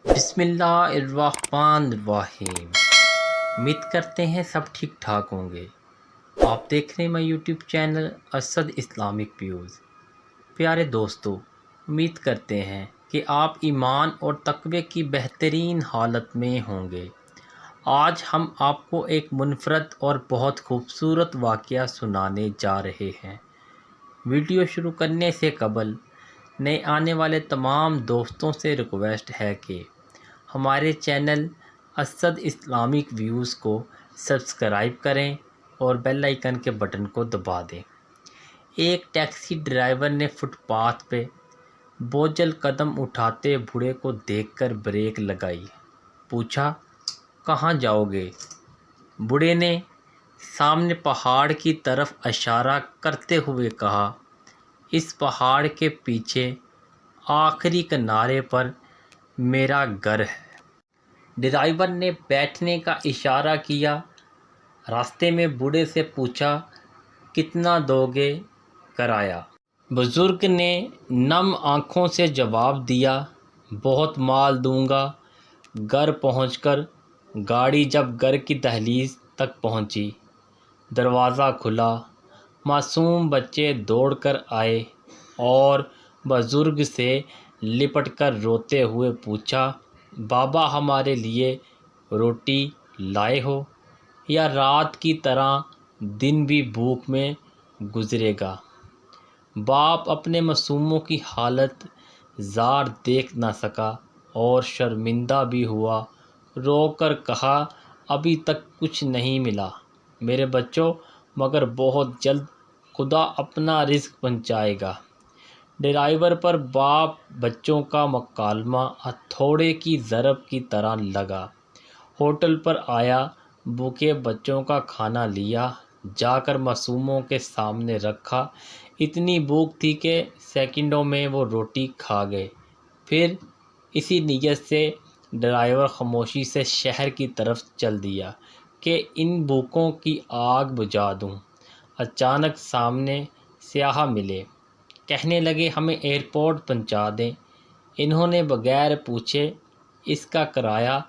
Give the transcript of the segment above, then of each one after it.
بسم اللہ الرحمن الرحیم۔ امید کرتے ہیں سب ٹھیک ٹھاک ہوں گے۔ آپ دیکھ رہے ہیں میں YouTube channel Asad Islamic Views. پیارے دوستو، امید کرتے ہیں کہ آپ ایمان اور تقوی کی بہترین حالت میں ہوں گے۔ آج ہم آپ کو ایک منفرد اور بہت خوبصورت واقعہ سنانے جا رہے ہیں۔ ویڈیو شروع کرنے سے قبل نئے آنے والے تمام دوستوں سے ریکویسٹ ہے کہ ہمارے چینل اسد اسلامک ویوز کو سبسکرائب کریں اور بیل آئیکن کے بٹن کو دبا دیں۔ ایک ٹیکسی ڈرائیور نے فٹ پاتھ پہ بوجھل قدم اٹھاتے بوڑھے کو دیکھ کر بریک لگائی۔ پوچھا، کہاں جاؤ گے؟ بوڑھے نے سامنے پہاڑ کی طرف اشارہ کرتے ہوئے کہا، اس پہاڑ کے پیچھے آخری کنارے پر میرا گھر ہے۔ ڈرائیور نے بیٹھنے کا اشارہ کیا۔ راستے میں بوڑھے سے پوچھا، کتنا دو گے کرایہ؟ بزرگ نے نم آنکھوں سے جواب دیا، بہت مال دوں گا۔ گھر پہنچ کر گاڑی جب گھر کی دہلیز تک پہنچی، دروازہ کھلا۔ معصوم بچے دوڑ کر آئے اور بزرگ سے لپٹ کر روتے ہوئے پوچھا، بابا ہمارے لیے روٹی لائے ہو یا رات کی طرح دن بھی بھوک میں گزرے گا؟ باپ اپنے معصوموں کی حالت زار دیکھ نہ سکا اور شرمندہ بھی ہوا۔ رو کر کہا، ابھی تک کچھ نہیں ملا میرے بچوں، مگر بہت جلد خدا اپنا رزق پہنچائے گا۔ ڈرائیور پر باپ بچوں کا مکالمہ ہتھوڑے کی ضرب کی طرح لگا۔ ہوٹل پر آیا، بھوکے بچوں کا کھانا لیا، جا کر معصوموں کے سامنے رکھا۔ اتنی بھوک تھی کہ سیکنڈوں میں وہ روٹی کھا گئے۔ پھر اسی نیت سے ڈرائیور خاموشی سے شہر کی طرف چل دیا کہ ان بھوکوں کی آگ بجھا دوں۔ اچانک سامنے سیاح ملے، کہنے لگے ہمیں ایئرپورٹ پہنچا دیں۔ انہوں نے بغیر پوچھے اس کا کرایہ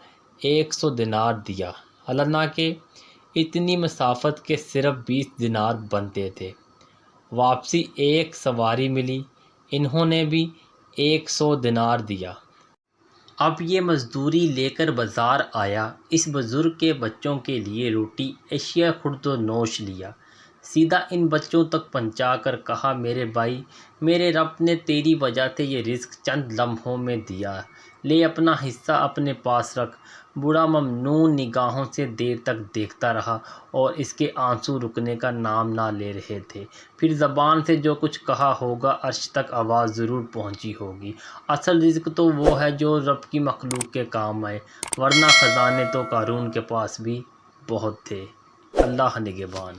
100 دینار دیا، حالانکہ اتنی مسافت کے صرف 20 دینار بنتے تھے۔ واپسی ایک سواری ملی، انہوں نے بھی 100 دینار دیا۔ اب یہ مزدوری لے کر بازار آیا، اس بزرگ کے بچوں کے لیے روٹی اشیاء خورد و نوش لیا، سیدھا ان بچوں تک پہنچا کر کہا، میرے بھائی، میرے رب نے تیری وجہ سے یہ رزق چند لمحوں میں دیا، لے اپنا حصہ اپنے پاس رکھ۔ بوڑھا ممنون نگاہوں سے دیر تک دیکھتا رہا اور اس کے آنسو رکنے کا نام نہ لے رہے تھے۔ پھر زبان سے جو کچھ کہا ہوگا، عرش تک آواز ضرور پہنچی ہوگی، اصل رزق تو وہ ہے جو رب کی مخلوق کے کام آئے، ورنہ خزانے تو قارون کے پاس بھی بہت تھے۔ اللہ نگہبان۔